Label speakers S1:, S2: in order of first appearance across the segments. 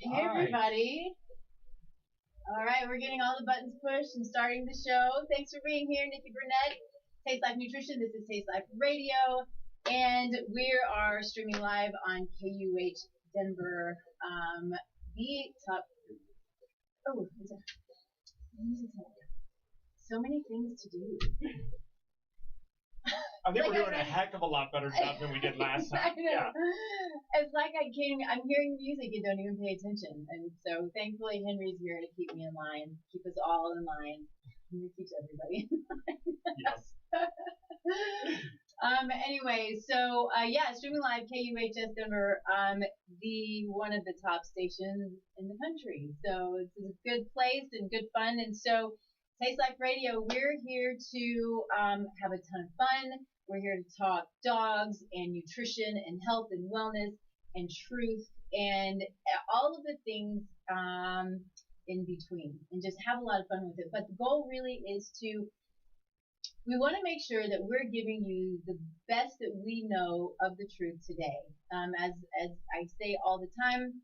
S1: Hey everybody. All right, we're getting all the buttons pushed and starting the show. Thanks for being here, Nikki Burnett, Taste Life Nutrition. This is Taste Life Radio, and we are streaming live on KUH Denver. The top. Oh, so many things to do.
S2: I think we're doing a heck of a lot better job than we did last time.
S1: I know. Yeah. It's like I'm hearing music and don't even pay attention. And so thankfully Henry's here to keep me in line, keep us all in line. Henry keeps everybody in line.
S2: Yes.
S1: Anyway, so streaming live KUHS Denver, the one of the top stations in the country. So it's a good place and good fun. And so Taste Life Radio, we're here to have a ton of fun. We're here to talk dogs and nutrition and health and wellness and truth and all of the things in between and just have a lot of fun with it. But the goal really is we want to make sure that we're giving you the best that we know of the truth today. As I say all the time,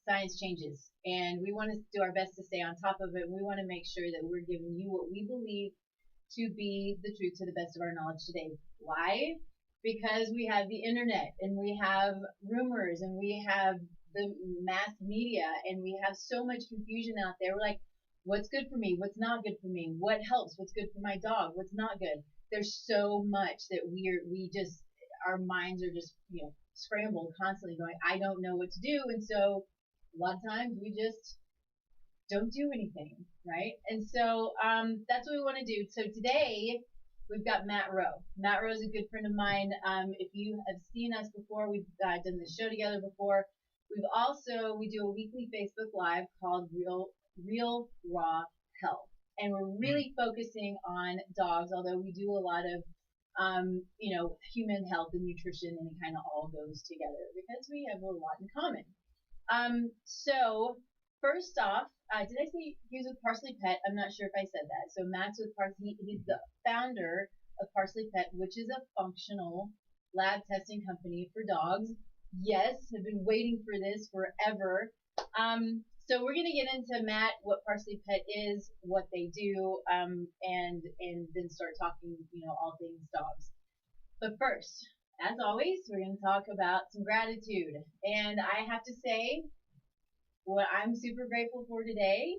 S1: science changes, and we want to do our best to stay on top of it. We want to make sure that we're giving you what we believe to be the truth to the best of our knowledge today. Why? Because we have the internet, and we have rumors, and we have the mass media, and we have so much confusion out there. We're like, what's good for me? What's not good for me? What helps? What's good for my dog? What's not good? There's so much that our minds are just, scrambled constantly going, I don't know what to do. And so a lot of times we just don't do anything, right? And so that's what we want to do. So today we've got Matt Rowe. Matt Rowe is a good friend of mine. If you have seen us before, we've done the show together before. We do a weekly Facebook Live called Real Raw Health. And we're really focusing on dogs, although we do a lot of human health and nutrition, and it kind of all goes together because we have a lot in common. So first off, did I say he was with Parsley Pet? I'm not sure if I said that. So Matt's with Parsley. He's the founder of Parsley Pet, which is a functional lab testing company for dogs. Yes, I've been waiting for this forever. So we're going to get into Matt, what Parsley Pet is, what they do, and then start talking, all things dogs. But first, as always, we're going to talk about some gratitude. And I have to say, what I'm super grateful for today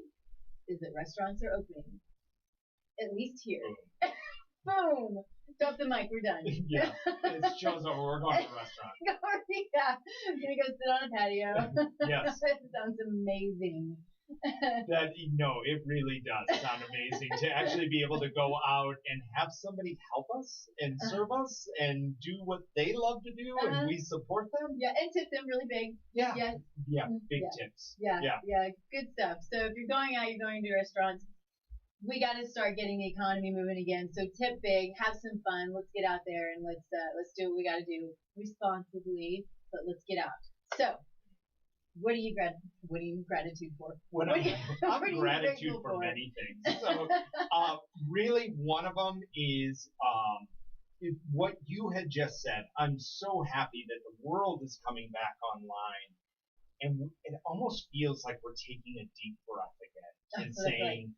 S1: is that restaurants are opening. At least here. Boom! Drop the mic, we're done.
S2: Yeah, it shows that we're going to a restaurant.
S1: Yeah, I'm going to go sit on a patio.
S2: Yes.
S1: That sounds amazing.
S2: It really does sound amazing to actually be able to go out and have somebody help us and serve us and do what they love to do, and we support them.
S1: Yeah, and tip them really big.
S2: Yeah.
S1: Yeah.
S2: Big tips.
S1: Yeah. Good stuff. So if you're going out, you're going to restaurants, we got to start getting the economy moving again. So tip big, have some fun. Let's get out there and let's do what we got to do responsibly, but let's get out. So, what are you gratitude for?
S2: I'm gratitude for many things. So, really, one of them is what you had just said. I'm so happy that the world is coming back online, and it almost feels like we're taking a deep breath again and saying,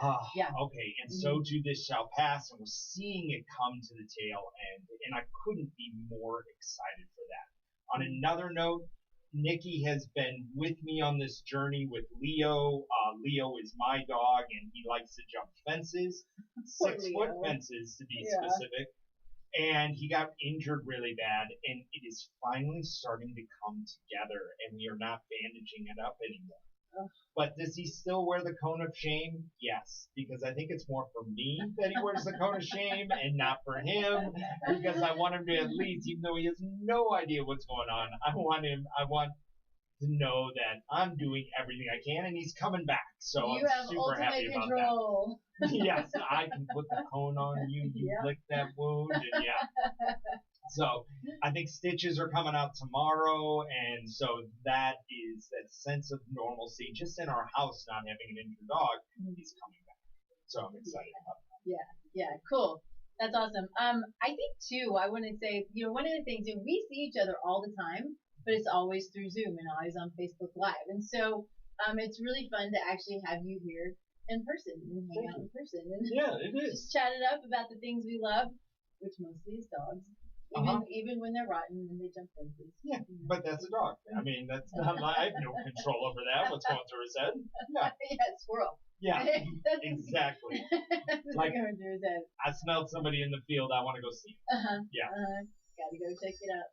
S2: okay, and so too this shall pass, and we're seeing it come to the tail end, and I couldn't be more excited for that. On another note, Nikki has been with me on this journey with Leo. Leo is my dog, and he likes to jump fences, 6-foot fences to be specific. And he got injured really bad, and it is finally starting to come together, and we are not bandaging it up anymore. But does he still wear the cone of shame? Yes, because I think it's more for me that he wears the cone of shame and not for him, because I want him to at least, even though he has no idea what's going on, I want to know that I'm doing everything I can, and he's coming back. So I'm super happy about that. Yes, I can put the cone on you, lick that wound, and So I think stitches are coming out tomorrow, and so that is that sense of normalcy just in our house, not having an injured dog, is coming back. So I'm excited about that.
S1: Yeah, cool. That's awesome. I think too, I want to say, one of the things, we see each other all the time, but it's always through Zoom and always on Facebook Live. And so it's really fun to actually have you here in person and hang out in person and
S2: it is.
S1: Just chat it up about the things we love, which mostly is dogs. Even when they're rotten and they jump fences.
S2: Yeah, but that's a dog. I mean, that's not I have no control over that. What's going through his head? Yeah.
S1: Yeah, squirrel.
S2: Yeah, exactly. Like
S1: going through his head.
S2: I smelled somebody in the field. I want to go see him. Yeah.
S1: Gotta go check it out.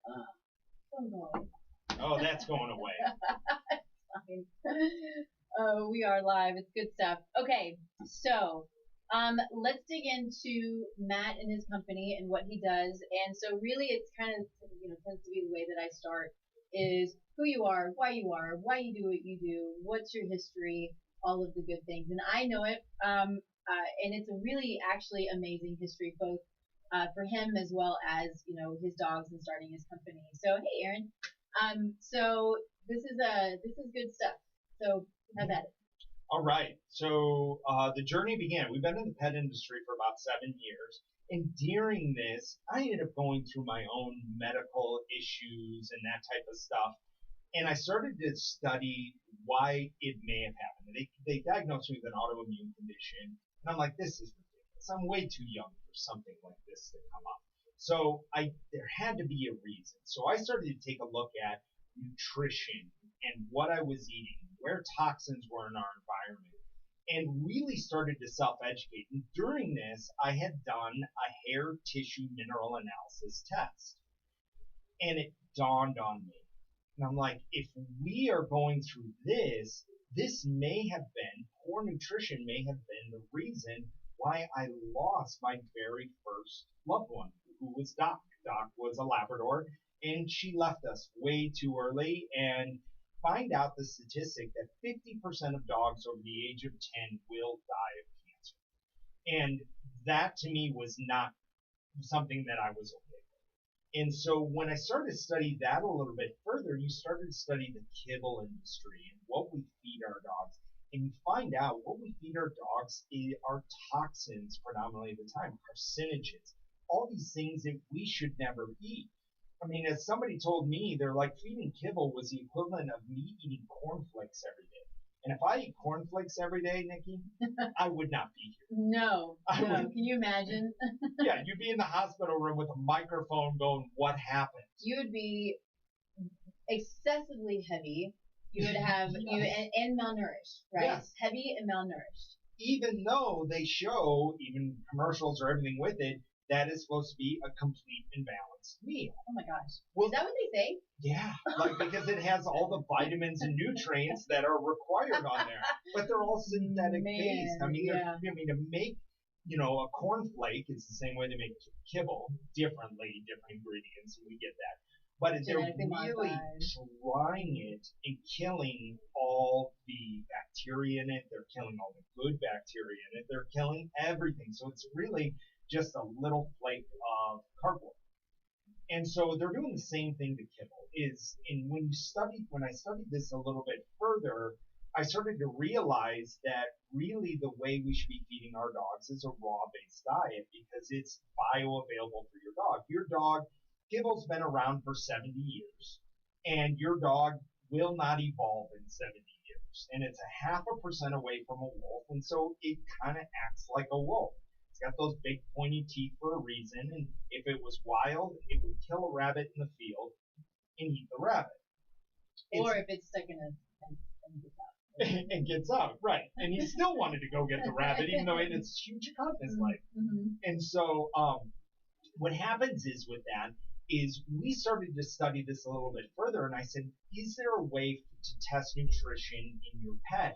S2: Oh, that's going away.
S1: Fine. Oh, we are live. It's good stuff. Okay, so let's dig into Matt and his company and what he does. And so really it's kind of, tends to be the way that I start is who you are, why you do what you do, what's your history, all of the good things. And I know it, and it's a really actually amazing history, both for him as well as, his dogs and starting his company. So, hey, Aaron. So this is good stuff. So have at it.
S2: All right. So the journey began. We've been in the pet industry for about 7 years. And during this, I ended up going through my own medical issues and that type of stuff. And I started to study why it may have happened. They diagnosed me with an autoimmune condition. And I'm like, this is ridiculous. I'm way too young for something like this to come up. So there had to be a reason. So I started to take a look at nutrition and what I was eating, where toxins were in our environment, and really started to self-educate. And during this, I had done a hair tissue mineral analysis test. And it dawned on me. And I'm like, if we are going through this, this may have been, poor nutrition may have been the reason why I lost my very first loved one, who was Doc. Doc was a Labrador, and she left us way too early. And find out the statistic that 50% of dogs over the age of 10 will die of cancer. And that to me was not something that I was okay with. And so when I started to study that a little bit further, you started to study the kibble industry and what we feed our dogs. And you find out what we feed our dogs are toxins predominantly at the time, carcinogens, all these things that we should never eat. I mean, as somebody told me, they're like, feeding kibble was the equivalent of me eating cornflakes every day. And if I eat cornflakes every day, Nikki, I would not be here.
S1: No. Can you imagine?
S2: Yeah, you'd be in the hospital room with a microphone going, what happened?
S1: You would be excessively heavy. You would have, and malnourished, right? Yes. Heavy and malnourished.
S2: Even though they show, even commercials or everything with it, that is supposed to be a complete and balanced meal.
S1: Oh my gosh. Well, is that what they say?
S2: Yeah, because it has all the vitamins and nutrients that are required on there. But they're all synthetic based. I mean, to make, a cornflake is the same way they make kibble, different ingredients, and we get that. But they're really drying it and killing all the bacteria in it. They're killing all the good bacteria in it. They're killing everything. So it's really just a little flake of cardboard. And so they're doing the same thing to kibble. When I studied this a little bit further, I started to realize that really the way we should be feeding our dogs is a raw-based diet because it's bioavailable for your dog. Your dog, kibble's been around for 70 years, and your dog will not evolve in 70 years. And it's 0.5% away from a wolf, and so it kind of acts like a wolf. It's got those big pointy teeth for a reason, and if it was wild, it would kill a rabbit in the field and eat the rabbit.
S1: Or if it's stuck in a fence and gets out.
S2: And gets out, right. And he still wanted to go get the rabbit, even though it had this huge cut in his life. Mm-hmm. And so what happens is with that is we started to study this a little bit further, and I said, is there a way to test nutrition in your pet?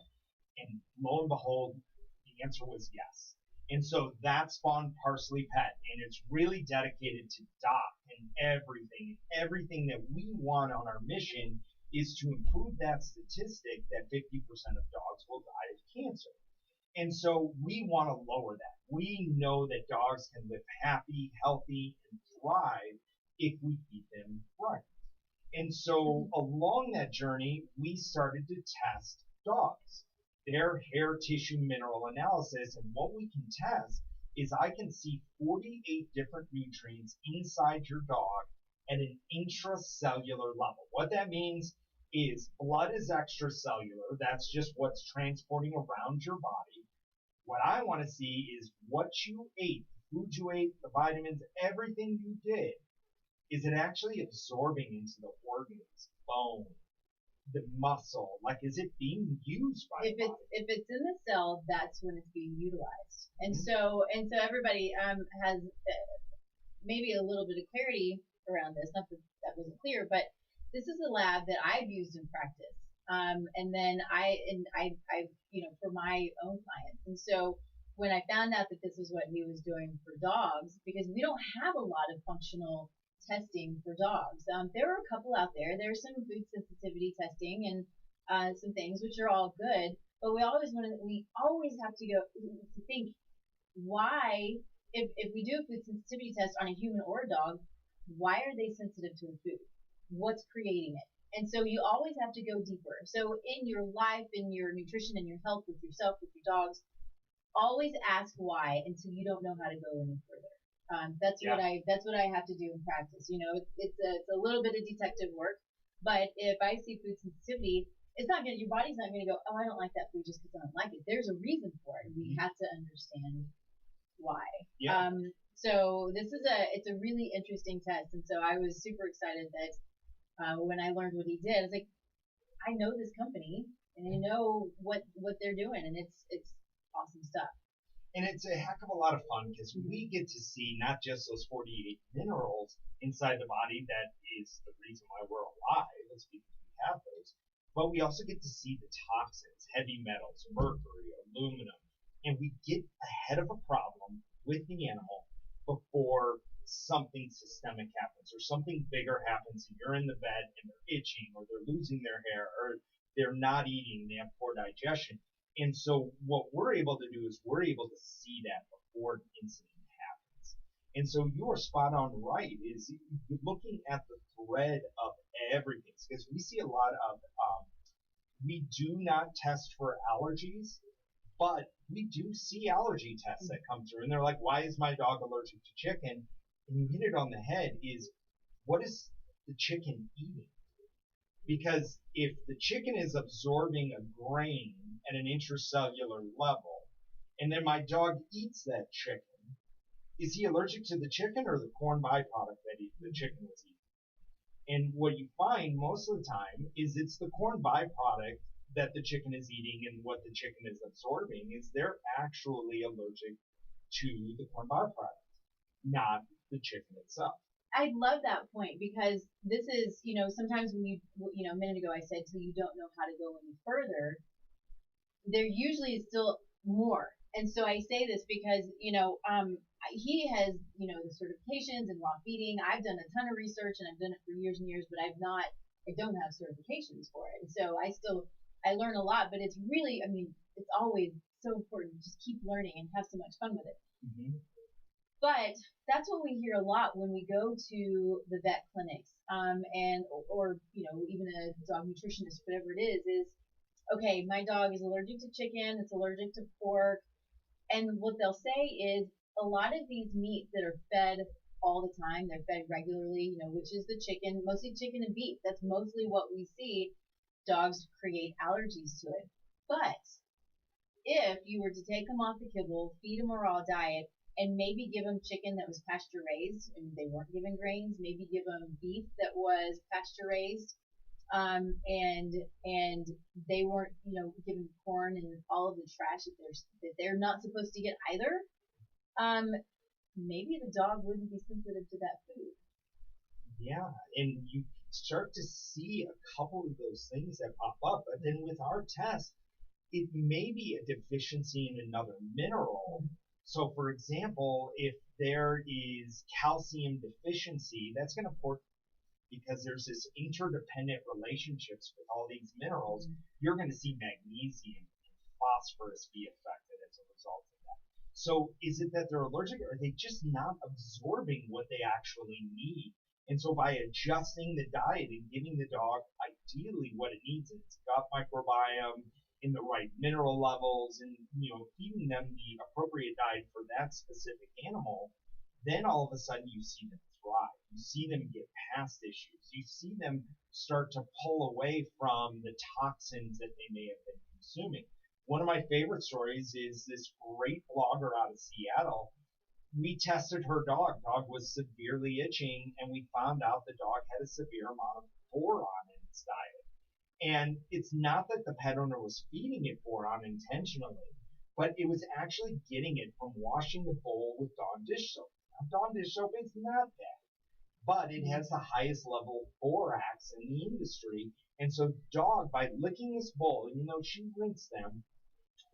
S2: And lo and behold, the answer was yes. And so that spawned Parsley Pet, and it's really dedicated to Doc and everything that we want on our mission is to improve that statistic that 50% of dogs will die of cancer. And so we want to lower that. We know that dogs can live happy, healthy, and thrive if we feed them right. And so along that journey, we started to test dogs, their hair tissue mineral analysis. And what we can test is I can see 48 different nutrients inside your dog at an intracellular level. What that means is blood is extracellular. That's just what's transporting around your body. What I want to see is what you ate, the food you ate, the vitamins, everything you did. Is it actually absorbing into the organs, bone, the muscle? Like, is it being used by the body?
S1: If it's in the cell, that's when it's being utilized. And
S2: Mhm.
S1: so everybody has maybe a little bit of clarity around this. Not that that wasn't clear, but this is a lab that I've used in practice. And then I for my own clients. And so when I found out that this is what he was doing for dogs, because we don't have a lot of functional testing for dogs. There are a couple out there. There's some food sensitivity testing and some things which are all good, but we always have to go to think why, if we do a food sensitivity test on a human or a dog, why are they sensitive to the food? What's creating it? And so you always have to go deeper. So in your life, in your nutrition, and your health with yourself, with your dogs, always ask why until you don't know how to go any further. That's what I have to do in practice. It's a little bit of detective work, but if I see food sensitivity, your body's not gonna go, oh, I don't like that food just because I don't like it. There's a reason for it. We have to understand why.
S2: Yeah.
S1: So it's a really interesting test, and so I was super excited that when I learned what he did, I was like, I know this company and I know what they're doing, and it's awesome stuff.
S2: And it's a heck of a lot of fun because we get to see not just those 48 minerals inside the body that is the reason why we're alive, is because we have those, but we also get to see the toxins, heavy metals, mercury, aluminum, and we get ahead of a problem with the animal before something systemic happens or something bigger happens and you're in the bed and they're itching or they're losing their hair or they're not eating, they have poor digestion. And so what we're able to do is we're able to see that before the incident happens. And so you are spot on right, is looking at the thread of everything. Because we see a lot of, we do not test for allergies, but we do see allergy tests that come through. And they're like, why is my dog allergic to chicken? And you hit it on the head, is what is the chicken eating? Because if the chicken is absorbing a grain at an intracellular level, and then my dog eats that chicken, is he allergic to the chicken or the corn byproduct that the chicken was eating? And what you find most of the time is it's the corn byproduct that the chicken is eating, and what the chicken is absorbing is they're actually allergic to the corn byproduct, not the chicken itself.
S1: I love that point, because this is, sometimes when a minute ago I said, till you don't know how to go any further, there usually is still more. And so I say this because, he has, the certifications in raw feeding. I've done a ton of research and I've done it for years and years, but I don't have certifications for it. And so I learn a lot, but it's really, it's always so important to just keep learning and have so much fun with it.
S2: Mm-hmm.
S1: But that's what we hear a lot when we go to the vet clinics, or even a dog nutritionist, whatever it is okay, my dog is allergic to chicken, it's allergic to pork, and what they'll say is a lot of these meats that are fed all the time, they're fed regularly, which is the chicken, mostly chicken and beef. That's mostly what we see. Dogs create allergies to it. But if you were to take them off the kibble, feed them a raw diet, and maybe give them chicken that was pasture raised, and they weren't given grains, maybe give them beef that was pasture raised, and they weren't, given corn and all of the trash that they're not supposed to get either, maybe the dog wouldn't be sensitive to that food.
S2: Yeah, and you start to see a couple of those things that pop up, but then with our test, it may be a deficiency in another mineral. So, for example, if there is calcium deficiency, that's going to port, because there's this interdependent relationships with all these minerals, you're going to see magnesium and phosphorus be affected as a result of that. So is it that they're allergic, or are they just not absorbing what they actually need? And so by adjusting the diet and giving the dog ideally what it needs in its gut microbiome, in the right mineral levels, and feeding them the appropriate diet for that specific animal, then all of a sudden you see them thrive. You see them get past issues. You see them start to pull away from the toxins that they may have been consuming. One of my favorite stories is this great blogger out of Seattle. We tested her dog. Dog was severely itching, and we found out the dog had a severe amount of boron in its diet. And it's not that the pet owner was feeding it boron intentionally, but it was actually getting it from washing the bowl with Dawn dish soap. Now, Dawn dish soap is not bad, but it has the highest level of borax in the industry. And so dog, by licking this bowl, even though she rinsed them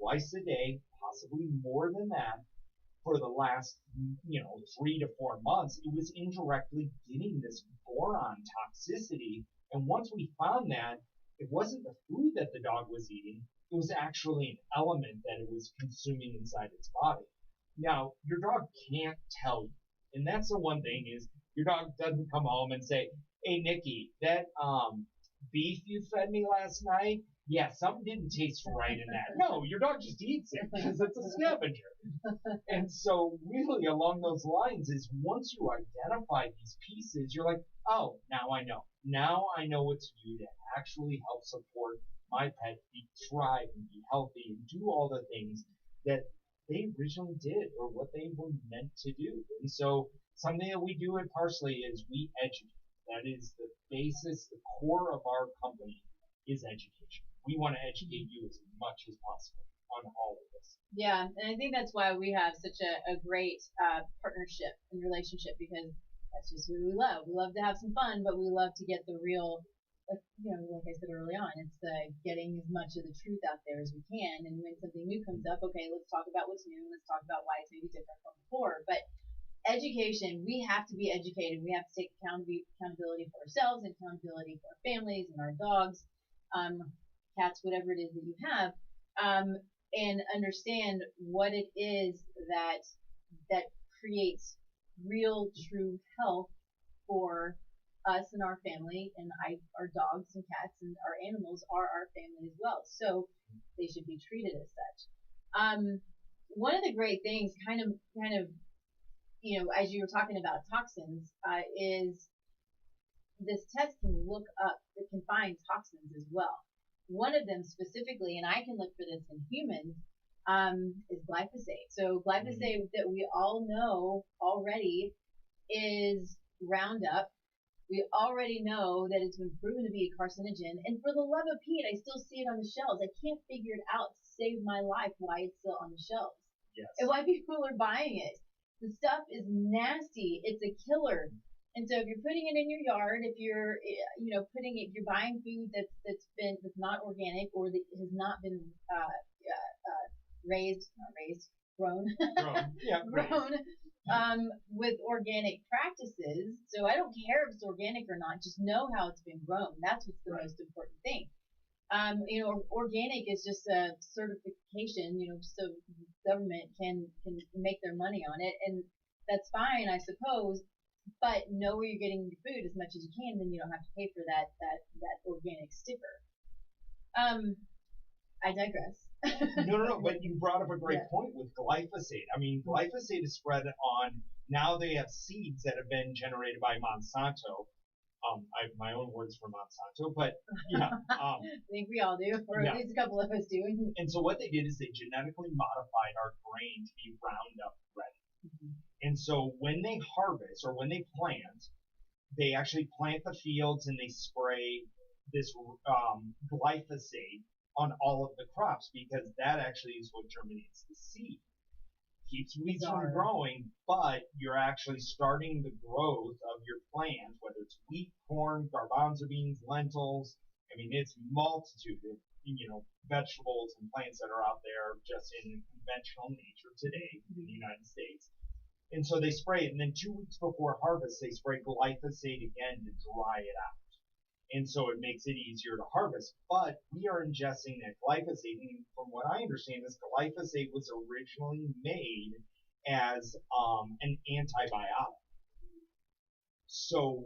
S2: twice a day, possibly more than that, for the last, 3 to 4 months, it was indirectly getting this boron toxicity. And once we found that, it wasn't the food that the dog was eating, it was actually an element that it was consuming inside its body. Now, your dog can't tell you. And that's the one thing is your dog doesn't come home and say, hey, Nikki, that beef you fed me last night, yeah, something didn't taste right in that. No, your dog just eats it because it's a scavenger. And so really along those lines is once you identify these pieces, you're like, oh, now I know. Now I know what to do to actually help support my pet thrive and be healthy and do all the things that they originally did or what they were meant to do. And so something that we do at Parsley is we educate. That is the basis, the core of our company is education. We want to educate you as much as possible on all of this.
S1: Yeah, and I think that's why we have such a great partnership and relationship, because that's just what we love. We love to have some fun, but we love to get the real, like I said early on, it's the getting as much of the truth out there as we can. And when something new comes up, okay, let's talk about what's new. Let's talk about why it's maybe different from before. But education, we have to be educated. We have to take accountability for ourselves, accountability for our families and our dogs, cats, whatever it is that you have, and understand what it is that creates real, true health for us and our family. And our dogs and cats and our animals are our family as well, so they should be treated as such. One of the great things, kind of, as you were talking about toxins, is this test can look up, it can find toxins as well. One of them specifically, and I can look for this in humans, is glyphosate. So glyphosate that we all know already is Roundup. We already know that it's been proven to be a carcinogen. And for the love of Pete, I still see it on the shelves. I can't figure it out to save my life why it's still on the shelves.
S2: Yes.
S1: And why people are buying it. The stuff is nasty. It's a killer. And so if you're putting it in your yard, if you're, if you're buying food that's not organic or that has not been grown,
S2: Yeah,
S1: grown with organic practices. So I don't care if it's organic or not. Just know how it's been grown. That's what's the most important thing. Organic is just a certification, so government can make their money on it, and that's fine, I suppose. But know where you're getting your food as much as you can, then you don't have to pay for that organic sticker. I digress.
S2: No, but you brought up a great point with glyphosate. I mean, glyphosate is spread on, now they have seeds that have been generated by Monsanto. I have my own words for Monsanto, but yeah.
S1: I think we all do, or at least a couple of us do.
S2: And so what they did is they genetically modified our grain to be Roundup ready. Mm-hmm. And so when they harvest or when they plant, they actually plant the fields and they spray this glyphosate on all of the crops, because that actually is what germinates the seed. Keeps weeds from growing, but you're actually starting the growth of your plant, whether it's wheat, corn, garbanzo beans, lentils. I mean, it's multitude of, vegetables and plants that are out there just in conventional nature today in the United States. And so they spray it, and then 2 weeks before harvest, they spray glyphosate again to dry it out. And so it makes it easier to harvest. But we are ingesting that glyphosate, and from what I understand, this glyphosate was originally made as an antibiotic. So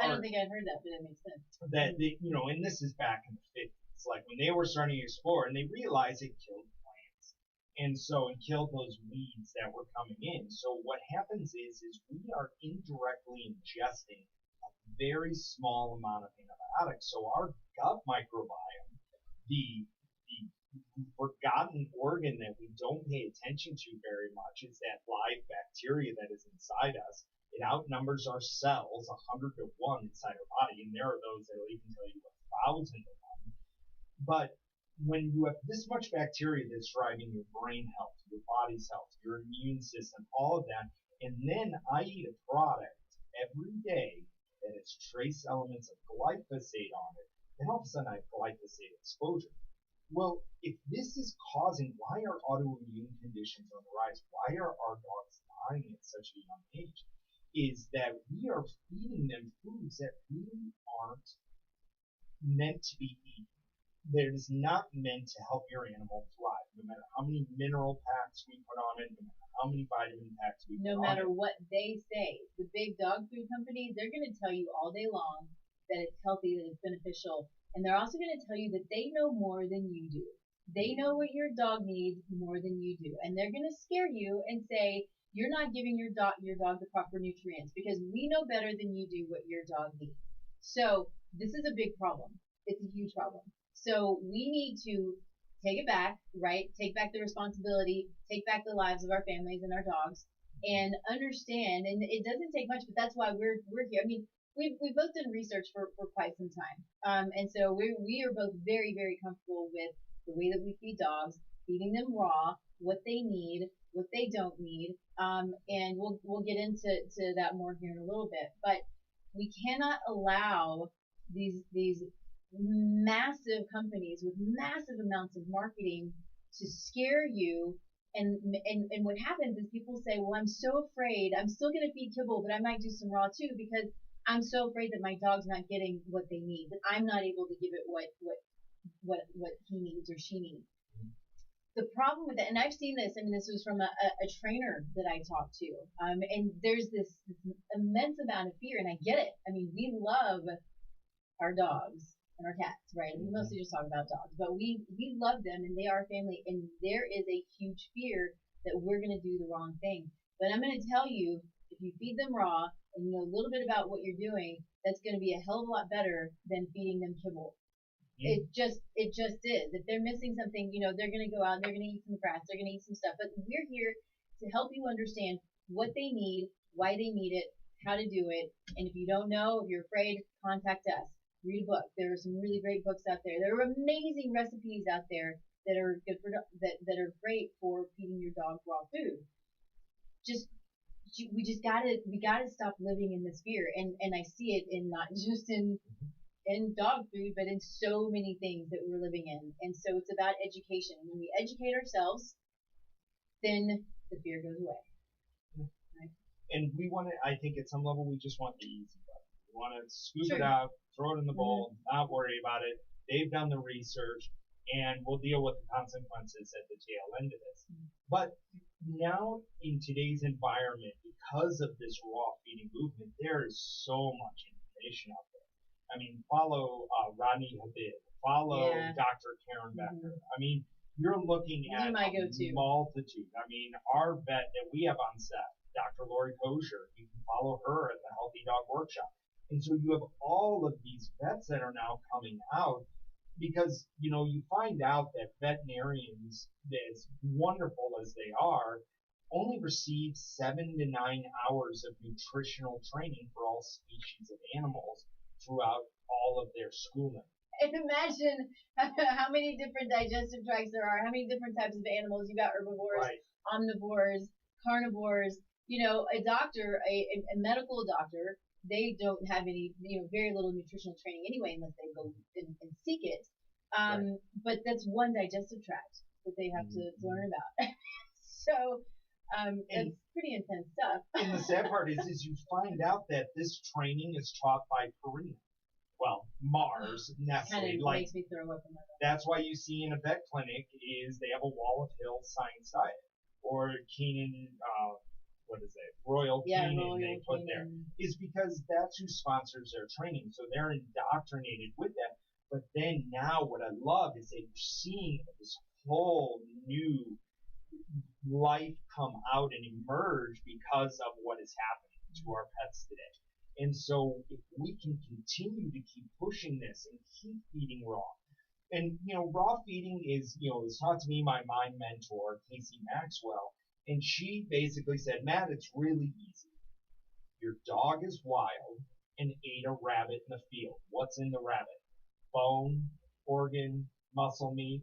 S1: I don't think I'd heard that, but it makes sense.
S2: That and this is back in the 50s, like when they were starting to explore, and they realized it killed plants. and killed those weeds that were coming in. So what happens is we are indirectly ingesting a very small amount of antibiotics. So our gut microbiome, the forgotten organ that we don't pay attention to very much, is that live bacteria that is inside us. It outnumbers our cells 100 to 1 inside our body, and there are those that will even tell you 1,000 to 1. But when you have this much bacteria that's driving your brain health, your body's health, your immune system, all of that, and then I eat a product every day that has trace elements of glyphosate on it, then all of a sudden I have glyphosate exposure. Well, if this is causing, why are autoimmune conditions on the rise? Why are our dogs dying at such a young age? Is that we are feeding them foods that really aren't meant to be eaten. That is not meant to help your animal thrive, no matter how many mineral packs we put on it, no matter how many vitamin packs we put on it.
S1: No matter what they say. The big dog food companies, they're going to tell you all day long that it's healthy, that it's beneficial. And they're also going to tell you that they know more than you do. They know what your dog needs more than you do. And they're going to scare you and say, you're not giving your dog the proper nutrients because we know better than you do what your dog needs. So this is a big problem. It's a huge problem. So we need to take it back, right? Take back the responsibility, take back the lives of our families and our dogs, and understand. And it doesn't take much, but that's why we're here. I mean, we've both done research for quite some time, and so we are both very, very comfortable with the way that we feed dogs, feeding them raw, what they need, what they don't need, and we'll get into that more here in a little bit. But we cannot allow these massive companies with massive amounts of marketing to scare you. And what happens is people say, well, I'm so afraid. I'm still going to feed kibble, but I might do some raw too because I'm so afraid that my dog's not getting what they need, that I'm not able to give it what he needs or she needs. The problem with it, and I've seen this, I mean, this was from a trainer that I talked to, and there's this immense amount of fear, and I get it. I mean, we love our dogs and our cats, right? And we mostly just talk about dogs, but we love them and they are family, and there is a huge fear that we're going to do the wrong thing. But I'm going to tell you, if you feed them raw and you know a little bit about what you're doing, that's going to be a hell of a lot better than feeding them kibble. It just is. If they're missing something, you know, they're going to go out and they're going to eat some grass, they're going to eat some stuff. But we're here to help you understand what they need, why they need it, how to do it. And if you don't know, if you're afraid, contact us. Read a book. There are some really great books out there. There are amazing recipes out there that are good for that are great for feeding your dog raw food. We gotta stop living in this fear, and I see it in not just in dog food, but in so many things that we're living in. And so it's about education. When we educate ourselves, then the fear goes away. Right?
S2: And we want to, I think at some level, we just want the easy button. We want to scoop it out, throw it in the bowl, not worry about it. They've done the research, and we'll deal with the consequences at the tail end of this. But now, in today's environment, because of this raw feeding movement, there is so much information out there. I mean, follow Rodney Habib, follow Dr. Karen Becker. I mean, you're looking at a multitude. I mean, our vet that we have on set, Dr. Lori Kosher, you can follow her at the Healthy Dog Workshop. And so you have all of these vets that are now coming out because, you know, you find out that veterinarians, as wonderful as they are, only receive 7 to 9 hours of nutritional training for all species of animals throughout all of their schooling.
S1: And imagine how many different digestive tracts there are, how many different types of animals. You got herbivores, omnivores, carnivores. You know, a doctor, a medical doctor, they don't have any, you know, very little nutritional training anyway, unless they go and seek it. But that's one digestive tract that they have to learn about. So it's pretty intense stuff.
S2: And the sad part is you find out that this training is taught by Korean. Well, Mars, Nestle.
S1: Kind of makes me throw up in my mouth.
S2: That's why you see in a vet clinic is they have a Wall of Hill science diet. Or Keenan, Royal Keenan they put there. Is because that's who sponsors their training. So they're indoctrinated with that. But then now what I love is that you're seeing this whole new life come out and emerge because of what is happening to our pets today. And so if we can continue to keep pushing this and keep feeding raw, and raw feeding is, was taught to me my mind mentor, Casey Maxwell, and she basically said, Matt, it's really easy. Your dog is wild and ate a rabbit in the field. What's in the rabbit? Bone, organ, muscle meat,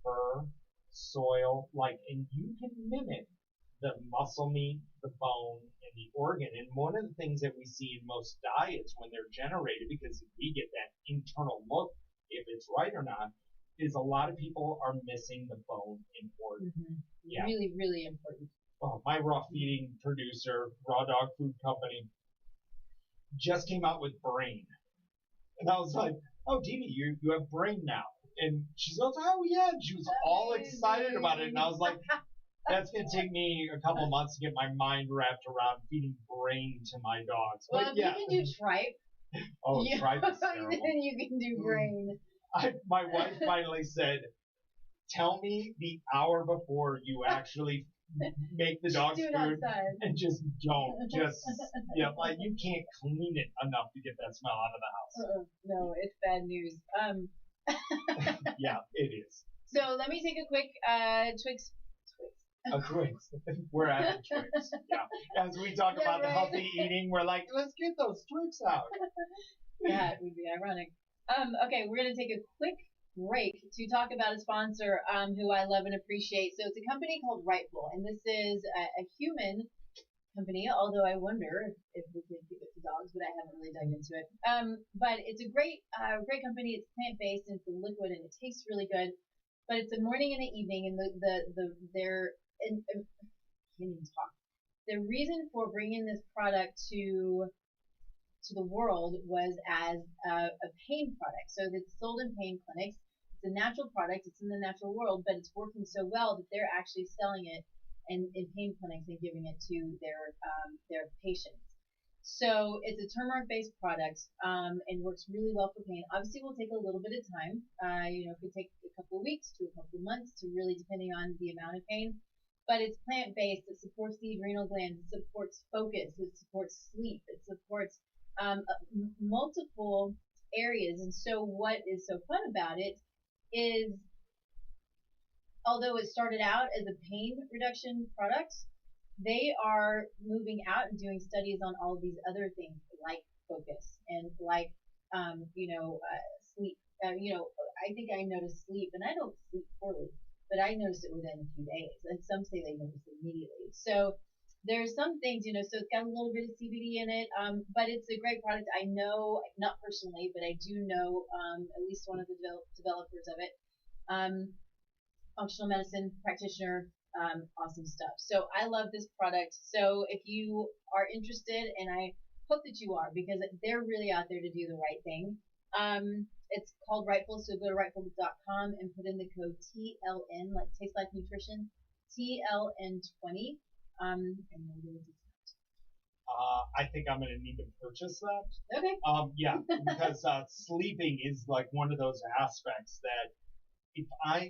S2: fur, soil, and you can mimic the muscle meat, the bone, and the organ. And one of the things that we see in most diets when they're generated, because we get that internal look if it's right or not, is a lot of people are missing the bone and organ.
S1: Mm-hmm.
S2: Yeah.
S1: Really, really important.
S2: Oh, my raw feeding producer, Raw Dog Food Company, just came out with brain. And I was like, oh, Dee Dee, you have brain now. And she goes, oh, yeah. And she was all excited about it. And I was like, that's going to take me a couple months to get my mind wrapped around feeding brain to my dogs.
S1: Well,
S2: but
S1: if
S2: yeah.
S1: you can do tripe.
S2: Oh, tripe is terrible.
S1: Then you can do brain.
S2: My wife finally said, tell me the hour before you actually make the dog's food and just don't. You can't clean it enough to get that smell out of the house.
S1: No, it's bad news.
S2: Yeah, it is.
S1: So let me take a quick Twix.
S2: A Twix. We're at the Twix. Yeah. As we talk about the healthy eating, we're like, let's get those Twix out.
S1: Yeah, it would be ironic. Okay, we're going to take a quick break to talk about a sponsor who I love and appreciate. So it's a company called Rightful, and this is a human company, although I wonder if we can give it to dogs, but I haven't really dug into it. But it's a great company. It's plant-based and it's a liquid and it tastes really good. But it's a morning and an evening, and I can't even talk. The reason for bringing this product to the world was as a pain product. So it's sold in pain clinics. It's a natural product. It's in the natural world, but it's working so well that they're actually selling it in pain clinics and giving it to their patients. So it's a turmeric-based product and works really well for pain. Obviously, it will take a little bit of time. It could take a couple of weeks to a couple of months to really depending on the amount of pain. But it's plant-based. It supports the adrenal glands. It supports focus. It supports sleep. It supports multiple areas. And so what is so fun about it is, although it started out as a pain reduction product, they are moving out and doing studies on all of these other things like focus and like, sleep. I think I noticed sleep, and I don't sleep poorly, but I noticed it within a few days, and some say they noticed it immediately. So there's some things, so it's got a little bit of CBD in it, but it's a great product. I know, not personally, but I do know at least one of the developers of it. Functional medicine practitioner, awesome stuff. So I love this product. So if you are interested, and I hope that you are, because they're really out there to do the right thing. It's called Rightful, so go to rightful.com and put in the code TLN, like Taste Like Nutrition, TLN20. And then do a discount.
S2: I think I'm going to need to purchase that.
S1: Okay.
S2: Yeah, because sleeping is like one of those aspects that if I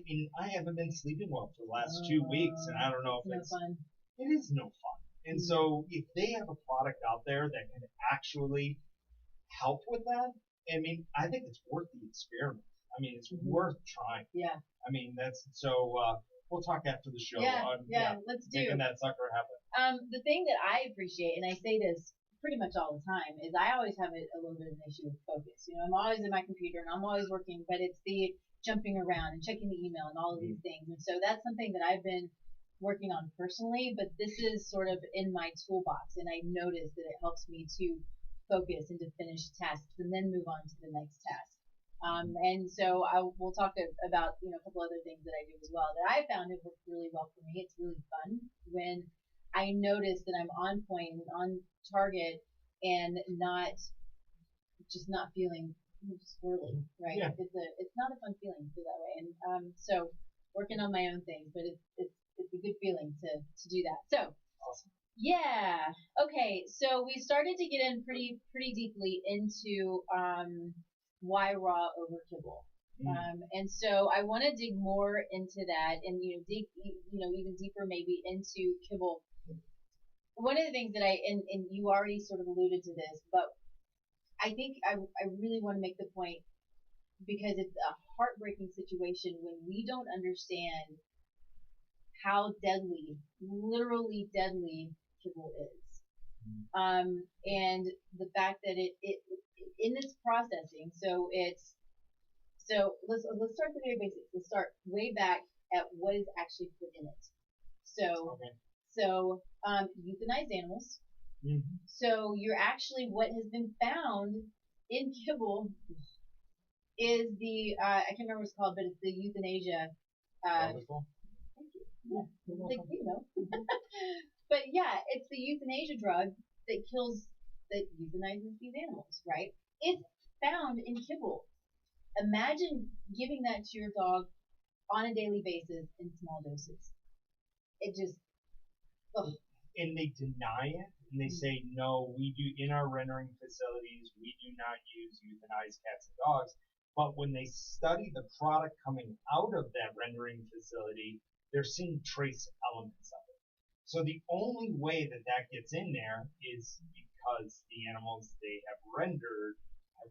S2: haven't been sleeping well for the last 2 weeks, and I don't know if it's
S1: fun.
S2: It is no fun. And so if they have a product out there that can actually help with that, I think it's worth the experiment. It's worth trying.
S1: Yeah.
S2: That's so. We'll talk after the show.
S1: Yeah, let's do.
S2: Making that sucker happen.
S1: The thing that I appreciate, and I say this pretty much all the time, is I always have a little bit of an issue with focus. I'm always in my computer and I'm always working, but it's the jumping around and checking the email and all of these things. And so that's something that I've been working on personally, but this is sort of in my toolbox, and I noticed that it helps me to focus and to finish tasks and then move on to the next task. And so we'll talk about a couple other things that I do as well that I found have worked really well for me. It's really fun when I notice that I'm on point and on target and not feeling squirrely, right?
S2: Yeah.
S1: It's not a fun feeling to feel that way. And so working on my own things, but it's a good feeling to do that. So
S2: awesome.
S1: Yeah. Okay. So we started to get in pretty deeply into why raw over kibble. And so I want to dig more into that, and dig even deeper maybe into kibble. One of the things that and you already sort of alluded to this, but I think I really want to make the point, because it's a heartbreaking situation when we don't understand how deadly, literally deadly, kibble is. And the fact that it in its processing, so let's start the very basics. Let's start way back at what is actually put in it. So euthanized animals. So you're actually, what has been found in kibble is the I can't remember what it's called, but it's the euthanasia. Thank you. But yeah, it's the euthanasia drug that euthanizes these animals, right? It's found in kibble. Imagine giving that to your dog on a daily basis in small doses. It just, ugh.
S2: And they deny it, and they say, no, we do, in our rendering facilities, we do not use euthanized cats and dogs. But when they study the product coming out of that rendering facility, they're seeing trace elements of it. So the only way that gets in there is because the animals they have rendered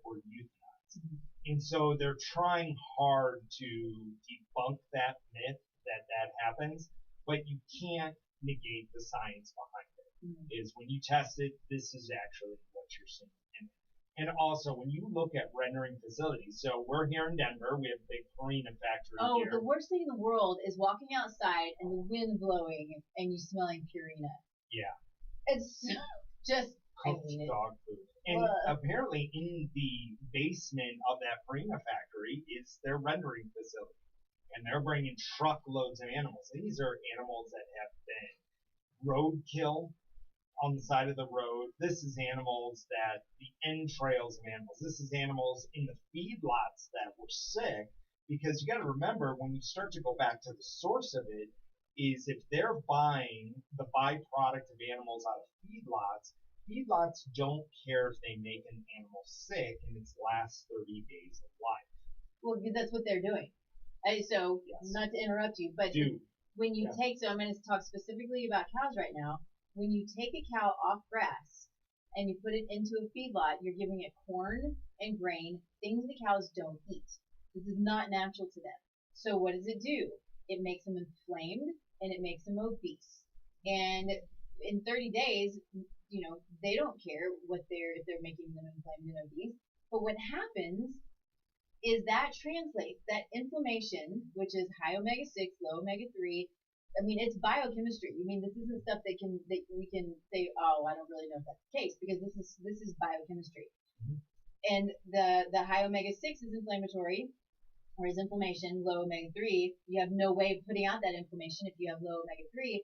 S2: were euthanized. And so they're trying hard to debunk that myth that happens, but you can't negate the science behind it. Is when you test it, this is actually what you're seeing. And also, when you look at rendering facilities, so we're here in Denver, we have a big Purina factory here.
S1: The worst thing in the world is walking outside and the wind blowing and you smelling Purina.
S2: Yeah.
S1: It's just
S2: cooked dog food. And apparently in the basement of that Purina factory is their rendering facility. And they're bringing truckloads of animals. These are animals that have been roadkill on the side of the road. This is animals that the entrails of animals. This is animals in the feedlots that were sick, because you got to remember, when you start to go back to the source of it, is if they're buying the byproduct of animals out of feedlots don't care if they make an animal sick in its last 30 days of life.
S1: Well, that's what they're doing. So, yes. Not to interrupt you, but when you take, so I'm going to talk specifically about cows right now. When you take a cow off grass and you put it into a feedlot, you're giving it corn and grain, things the cows don't eat. This is not natural to them. So what does it do? It makes them inflamed and it makes them obese. And in 30 days, they don't care if they're making them inflamed and obese. But what happens is that translates, that inflammation, which is high omega-6, low omega-3, I mean, it's biochemistry. I mean, this isn't stuff that we can say, oh, I don't really know if that's the case, because this is biochemistry. And the high omega-6 is inflammatory, or is inflammation. Low omega-3, you have no way of putting out that inflammation if you have low omega-3.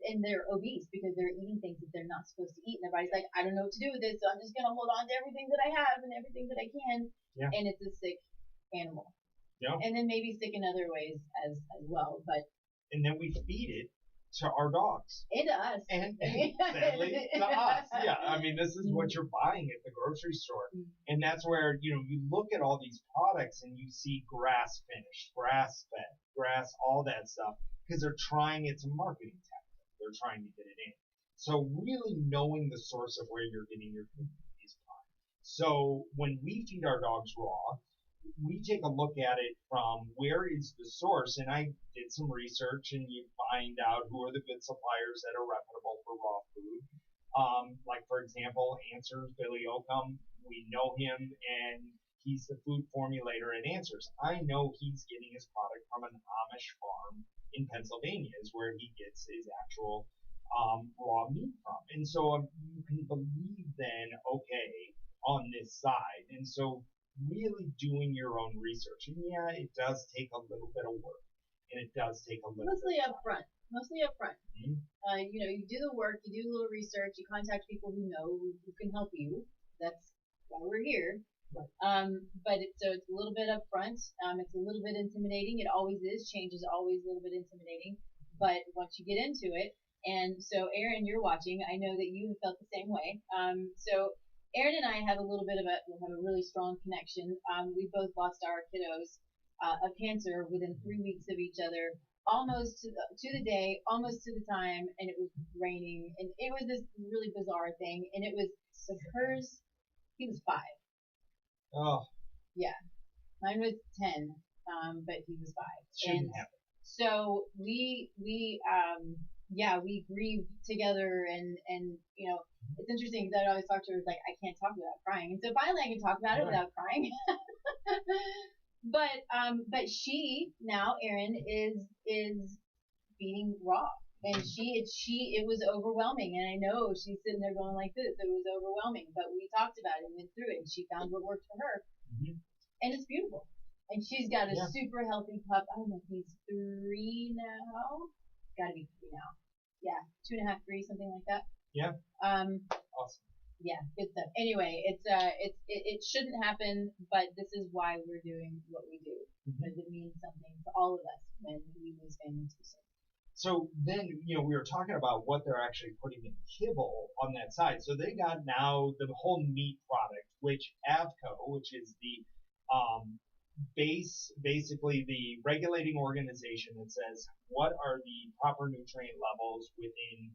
S1: And they're obese because they're eating things that they're not supposed to eat. And their body's like, I don't know what to do with this, so I'm just going to hold on to everything that I have and everything that I can. Yeah. And it's a sick animal. Yeah. And then maybe sick in other ways as well.
S2: And then we feed it to our dogs.
S1: And to us.
S2: And sadly, to us. Yeah. I mean, this is what you're buying at the grocery store. And that's where, you look at all these products and you see grass finished, grass fed, grass, all that stuff, because they're trying, it's a marketing tactic. They're trying to get it in. So really knowing the source of where you're getting your food is fine. So when we feed our dogs raw, we take a look at it from where is the source, and I did some research, and you find out who are the good suppliers that are reputable for raw food. Like, for example, Answers, Billy Oakham, we know him, and he's the food formulator at Answers. I know he's getting his product from an Amish farm in Pennsylvania, is where he gets his actual raw meat from. And so you can believe then, okay, on this side. And so really doing your own research. And yeah, it does take a little bit of work. And it does take a little
S1: Mostly
S2: bit
S1: up front. Mm-hmm. You do the work, you do a little research, you contact people who know, who can help you. That's why we're here. Right. But it's a little bit up front. It's a little bit intimidating. It always is. Change is always a little bit intimidating. But once you get into it, and so Aaron, you're watching. I know that you have felt the same way. So Aaron and I have a little bit of we have a really strong connection. We both lost our kiddos of cancer within 3 weeks of each other, almost to the day, almost to the time, and it was raining, and it was this really bizarre thing, and it was hers. He was 5.
S2: Oh.
S1: Yeah, mine was 10, but he was 5.
S2: Shouldn't happen.
S1: So we grieved together, and it's interesting because I always talk to her like I can't talk without crying, and so finally I can talk about it without crying. But she now, Erin, is feeding raw, and it was overwhelming, and I know she's sitting there going like this. It was overwhelming, but we talked about it and went through it, and she found what worked for her, and it's beautiful. And she's got a super healthy pup. I don't know if he's 3 now. Got to be 3 now. Yeah, 2.5, 3, something like that.
S2: Yeah. Awesome.
S1: Yeah, good stuff. Anyway, it shouldn't happen, but this is why we're doing what we do, because it means something to all of us when we lose family too soon.
S2: So then, we were talking about what they're actually putting in kibble on that side. So they got now the whole meat product, which AVCO, which is the basically the regulating organization that says what are the proper nutrient levels within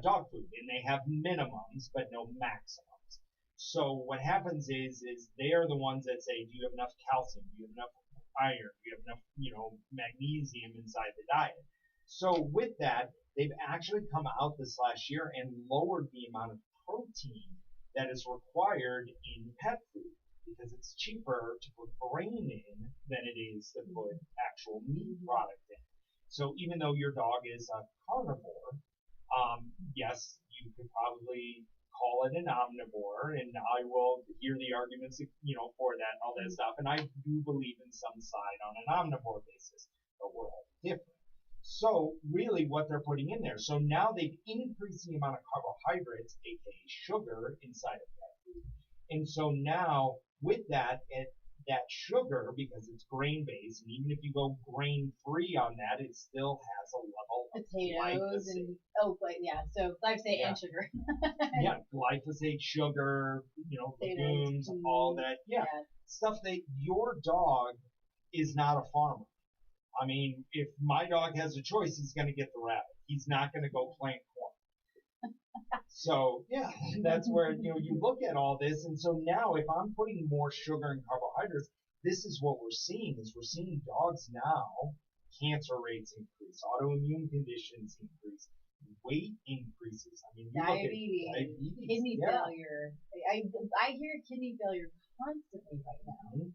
S2: dog food, and they have minimums but no maximums. So what happens is they are the ones that say, do you have enough calcium? Do you have enough iron? Do you have enough, magnesium inside the diet? So with that, they've actually come out this last year and lowered the amount of protein that is required in pet food, because it's cheaper to put grain in than it is to put actual meat product in. So even though your dog is a carnivore, yes, you could probably call it an omnivore, and I will hear the arguments, for that and all that stuff. And I do believe in some side on an omnivore basis, but we're all different. So really what they're putting in there. So now they've increased the amount of carbohydrates, aka sugar, inside of pet food. And so now with that, that sugar, because it's grain-based, and even if you go grain-free on that, it still has a level of
S1: potatoes
S2: glyphosate.
S1: So glyphosate and sugar.
S2: Glyphosate, sugar, legumes, all that. Stuff that your dog is not a farmer. I mean, if my dog has a choice, he's going to get the rabbit. He's not going to go plant corn. So, that's where, you look at all this. And so now if I'm putting more sugar and carbohydrates, this is what we're seeing dogs now, cancer rates increase, autoimmune conditions increase, weight increases. I mean,
S1: diabetes, kidney failure. I hear kidney failure constantly right now.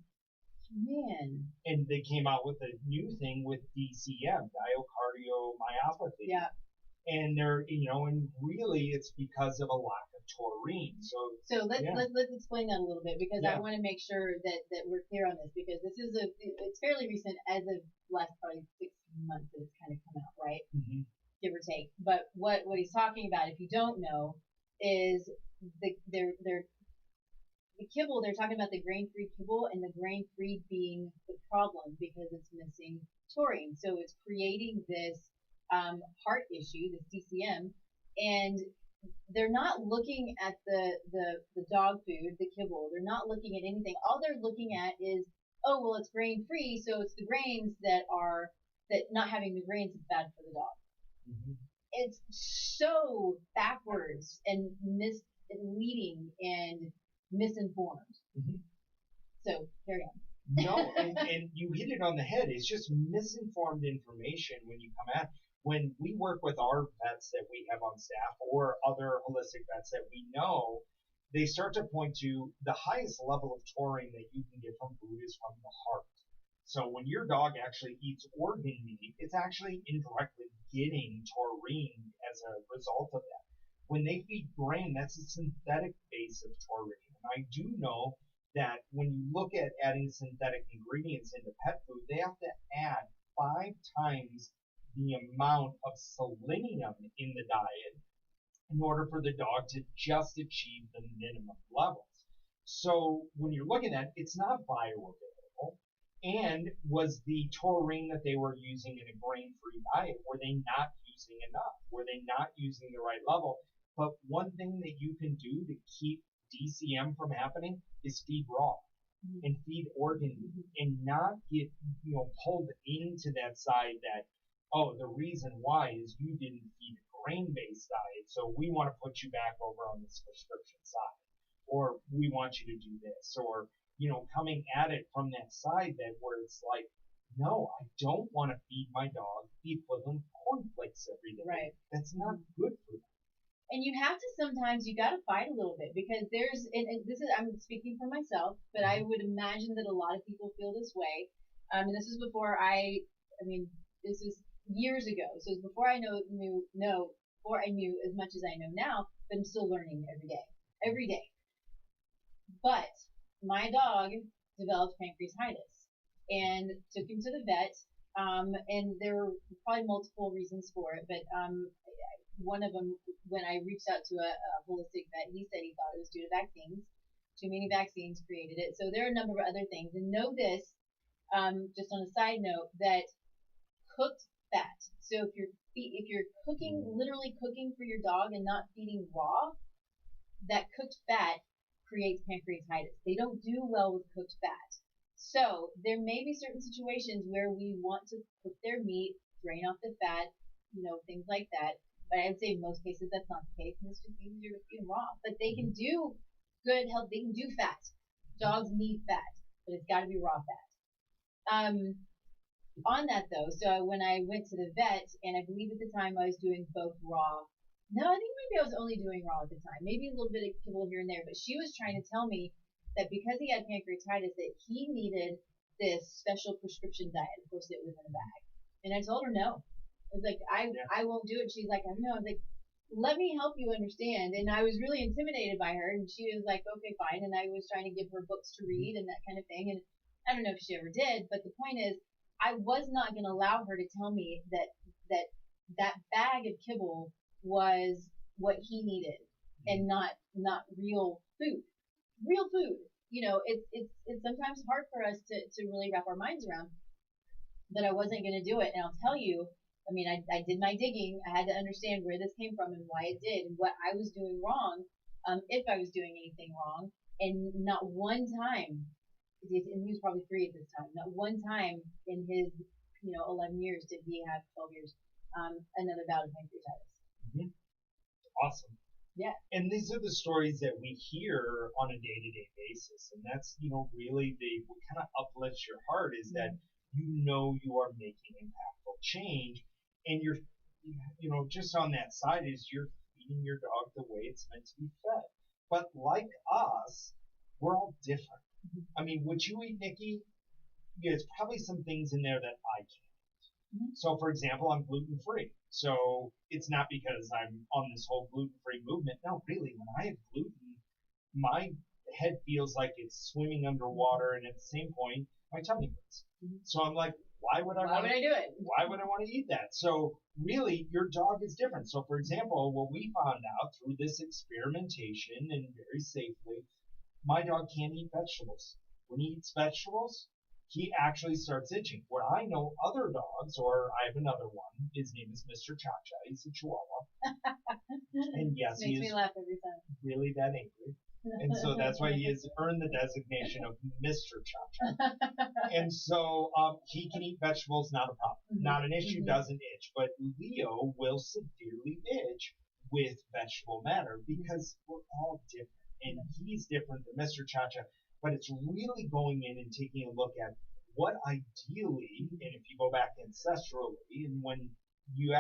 S1: Man.
S2: And they came out with a new thing with DCM, myocardiomyopathy.
S1: Yeah.
S2: And they're, and really it's because of a lack of taurine. So
S1: let's explain that a little bit, because I want to make sure that we're clear on this, because this is it's fairly recent, as of last probably 6 months that it's kind of come out, right? Give or take. But what he's talking about, if you don't know, is the kibble. They're talking about the grain-free kibble, and the grain-free being the problem because it's missing taurine. So it's creating this heart issue, this DCM, and they're not looking at the dog food, the kibble. They're not looking at anything. All they're looking at is, oh, well, it's grain-free, so it's the grains that not having the grains is bad for the dog. It's so backwards and misleading and misinformed. So carry on.
S2: No, and you hit it on the head. It's just misinformed information when you come at. When we work with our vets that we have on staff or other holistic vets that we know, they start to point to the highest level of taurine that you can get from food is from the heart. So when your dog actually eats organ meat, it's actually indirectly getting taurine as a result of that. When they feed grain, that's a synthetic base of taurine. And I do know that when you look at adding synthetic ingredients into pet food, they have to add 5 times the amount of selenium in the diet in order for the dog to just achieve the minimum levels. So when you're looking at it, it's not bioavailable. And was the taurine that they were using in a grain-free diet, were they not using enough? Were they not using the right level? But one thing that you can do to keep DCM from happening is feed raw and feed organ and not get pulled into that side that, oh, the reason why is you didn't feed a grain-based diet, so we want to put you back over on this prescription side, or we want you to do this, or coming at it from that side that where it's like, no, I don't want to feed my dog the equivalent of cornflakes every day.
S1: Right.
S2: That's not good for them.
S1: And you have to sometimes, you got to fight a little bit because and this is, I'm speaking for myself, but I would imagine that a lot of people feel this way. And this is before this is years ago. So it's before I before I knew as much as I know now, but I'm still learning every day. But my dog developed pancreatitis and took him to the vet. And there were probably multiple reasons for it, but one of them, when I reached out to a holistic vet, he said he thought it was due to vaccines. Too many vaccines created it. So there are a number of other things. And know this, just on a side note, that cooked fat. So if you're cooking, literally cooking for your dog and not feeding raw, that cooked fat creates pancreatitis. They don't do well with cooked fat. So there may be certain situations where we want to cook their meat, drain off the fat, things like that. But I would say in most cases that's not the case, and it's just easier to feed them raw. But they can do good health. They can do fat. Dogs need fat, but it's got to be raw fat. On that though, so when I went to the vet, and I believe at the time I was doing both raw. No, I think maybe I was only doing raw at the time. Maybe a little bit of kibble here and there. But she was trying to tell me that because he had pancreatitis, that he needed this special prescription diet. Of course, it was in a bag, and I told her no. I was like, I won't do it. She's like, I know. I was like, let me help you understand. And I was really intimidated by her. And she was like, okay, fine. And I was trying to give her books to read and that kind of thing. And I don't know if she ever did. But the point is, I was not going to allow her to tell me that bag of kibble was what he needed and not real food. Real food. It's sometimes hard for us to really wrap our minds around. But I wasn't going to do it. And I'll tell you, I did my digging. I had to understand where this came from and why it did and what I was doing wrong, if I was doing anything wrong. And not one time, and he was probably 3 at this time, not one time in his, 11 years did he have 12 years, another bout of pancreatitis.
S2: Mm-hmm. Awesome.
S1: Yeah.
S2: And these are the stories that we hear on a day-to-day basis. And that's, really what kind of uplifts your heart is that you are making impactful change. And you're, just on that side is you're feeding your dog the way it's meant to be fed. But like us, we're all different. What you eat, Nikki, there's probably some things in there that I can't. So, for example, I'm gluten-free. So it's not because I'm on this whole gluten-free movement. No, really, when I have gluten, my head feels like it's swimming underwater, and at the same point, my tummy hurts. So I'm like, why would I do it? Why would I want to eat that? So really, your dog is different. So for example, what we found out through this experimentation and very safely, my dog can't eat vegetables. When he eats vegetables, he actually starts itching. Where I know other dogs, or I have another one, his name is Mr. Cha-Cha. He's a Chihuahua. And yes, he is
S1: me laugh every time.
S2: Really that angry. And so that's why he has earned the designation of Mr. Cha-Cha. And so he can eat vegetables, not a problem. Not an issue, doesn't itch. But Leo will severely itch with vegetable matter because we're all different. And he's different than Mr. Cha-Cha. But it's really going in and taking a look at what ideally, and if you go back ancestrally, and when you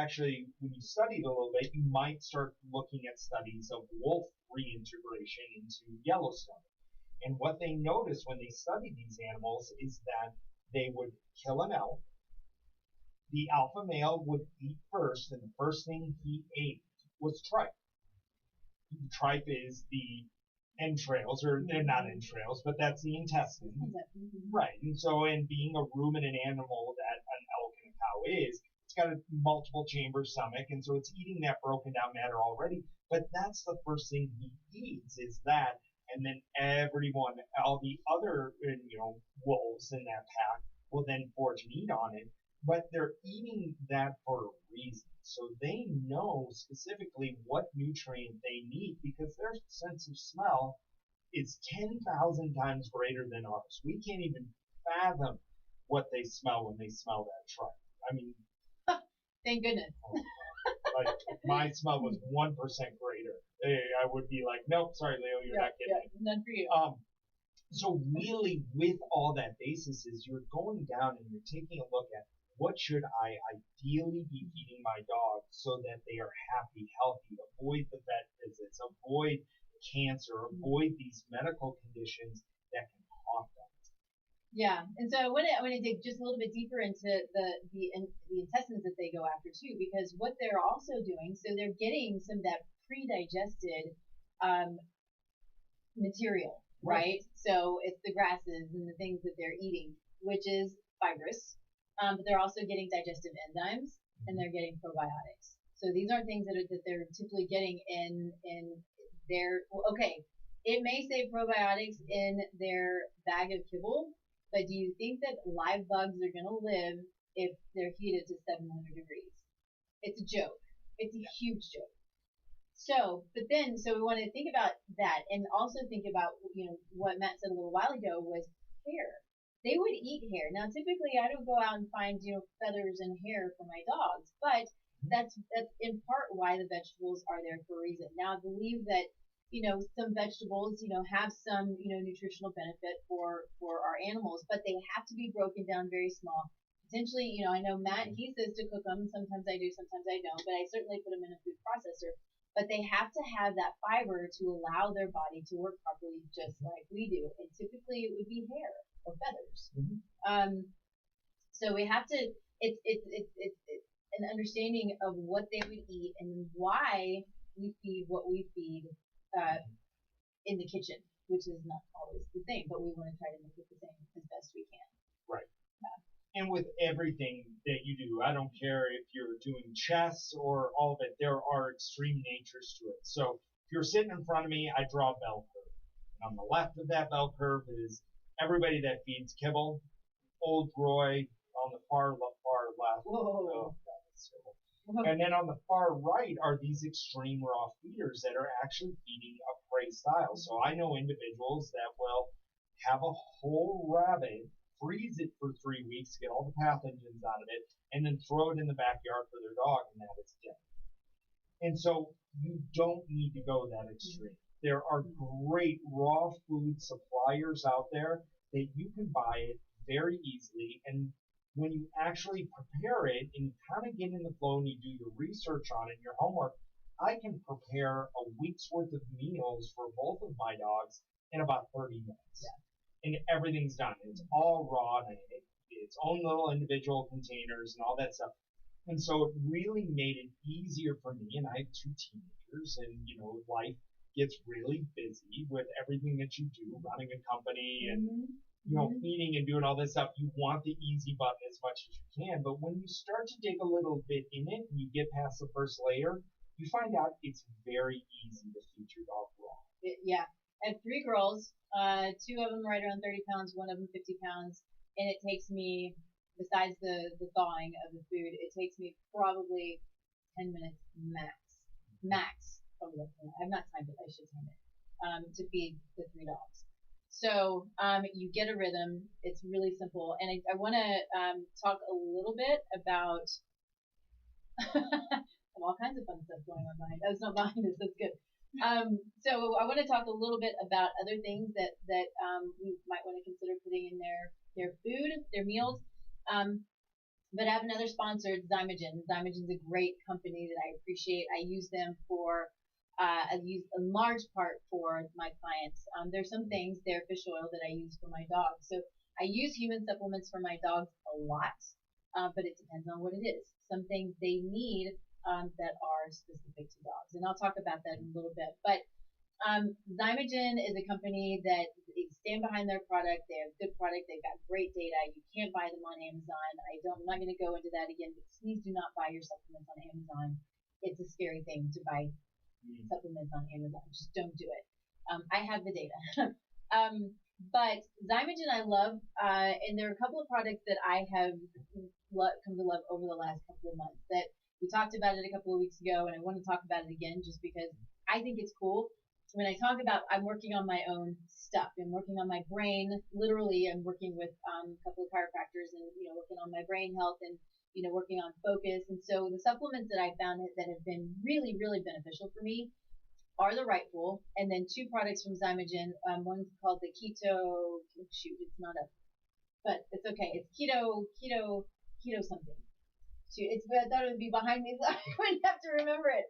S2: study it a little bit, you might start looking at studies of wolf reintegration into Yellowstone. And what they noticed when they studied these animals is that they would kill an elk. The alpha male would eat first, and the first thing he ate was tripe. Tripe is the entrails, or they're not entrails, but that's the intestine. Right. And so in being a ruminant animal that an elk and a cow is, it's got a multiple chamber stomach, and so it's eating that broken down matter already. But that's the first thing he eats is that, and then everyone, all the other, wolves in that pack will then forage and eat on it. But they're eating that for a reason. So they know specifically what nutrient they need because their sense of smell is 10,000 times greater than ours. We can't even fathom what they smell when they smell that truck. I mean,
S1: thank goodness.
S2: Like if my smell was 1% greater, I would be like, nope, sorry, Leo, you're not getting it.
S1: None for you.
S2: So really, with all that basis, is you're going down and you're taking a look at what should I ideally be feeding my dog so that they are happy, healthy, avoid the vet visits, avoid cancer, avoid these medical conditions that can haunt them.
S1: Yeah, and so I want to dig just a little bit deeper into the intestines that they go after too, because what they're also doing, so they're getting some of that pre-digested material, right? So it's the grasses and the things that they're eating, which is fibrous, but they're also getting digestive enzymes and they're getting probiotics. So these aren't things that they're typically getting in their, okay, it may say probiotics in their bag of kibble, but do you think that live bugs are going to live if they're heated to 700 degrees? It's a joke. It's a huge joke. So we want to think about that and also think about, what Matt said a little while ago was hair. They would eat hair. Now, typically, I don't go out and find, feathers and hair for my dogs, but that's in part why the vegetables are there for a reason. Now, I believe that some vegetables, have some, nutritional benefit for our animals, but they have to be broken down very small. Potentially, I know Matt, he says to cook them. Sometimes I do, sometimes I don't, but I certainly put them in a food processor. But they have to have that fiber to allow their body to work properly, just like we do. And typically it would be hair or feathers. So we have to, it's an understanding of what they would eat and why we feed what we feed in the kitchen, which is not always the same, but we want to try to make it the same as best we can.
S2: Right. And with everything that you do, I don't care if you're doing chess or all of it, there are extreme natures to it. So if you're sitting in front of me, I draw a bell curve. And on the left of that bell curve is everybody that feeds kibble, old Roy, on the far left.
S1: Whoa.
S2: Oh, God, that's terrible. And then on the far right are these extreme raw feeders that are actually feeding a prey style. So I know individuals that will have a whole rabbit, freeze it for 3 weeks to get all the pathogens out of it, and then throw it in the backyard for their dog, and that is dead. And so you don't need to go that extreme. There are great raw food suppliers out there that you can buy it very easily, and when you actually prepare it and you kind of get in the flow and you do your research on it and your homework, I can prepare a week's worth of meals for both of my dogs in about 30 minutes.
S1: Yeah.
S2: And everything's done. It's all raw and its own little individual containers and all that stuff. And so it really made it easier for me. And I have 2 teenagers, and life gets really busy with everything that you do, running a company and feeding and doing all this stuff. You want the easy button as much as you can, but when you start to dig a little bit in it and you get past the first layer, you find out it's very easy to feed your dog raw.
S1: Yeah. I have 3 girls, 2 of them right around 30 pounds, 1 of them 50 pounds, and it takes me, besides the thawing of the food, it takes me probably 10 minutes max. Probably. I have not timed it, I should time it, to feed the 3 dogs. So you get a rhythm. It's really simple. And I want to talk a little bit about all kinds of fun stuff going on behind. That's not behind us. That's good. So I want to talk a little bit about other things that we might want to consider putting in their food, their meals. But I have another sponsor, Zymogen. Zymogen's a great company that I appreciate. I use them I use a large part for my clients. There's some things, their fish oil that I use for my dogs. So I use human supplements for my dogs a lot, but it depends on what it is. Some things they need that are specific to dogs, and I'll talk about that in a little bit. But Zymogen is a company that they stand behind their product. They have good product. They've got great data. You can't buy them on Amazon. I'm not going to go into that again, but please do not buy your supplements on Amazon. It's a scary thing to buy supplements on Amazon. Just don't do it. I have the data. But Zymogen I love, and there are a couple of products that I have come to love over the last couple of months that we talked about it a couple of weeks ago, and I want to talk about it again just because I think it's cool. when I talk about I'm working on my own stuff, I'm working on my brain. Literally, I'm working with a couple of chiropractors and working on my brain health and working on focus. And so the supplements that I found that have been really really beneficial for me are the Rightful, and then two products from Zymogen. One's called the Keto. Shoot, it's not up, but it's okay. It's keto something. Shoot, I thought it would be behind me, so I wouldn't have to remember it.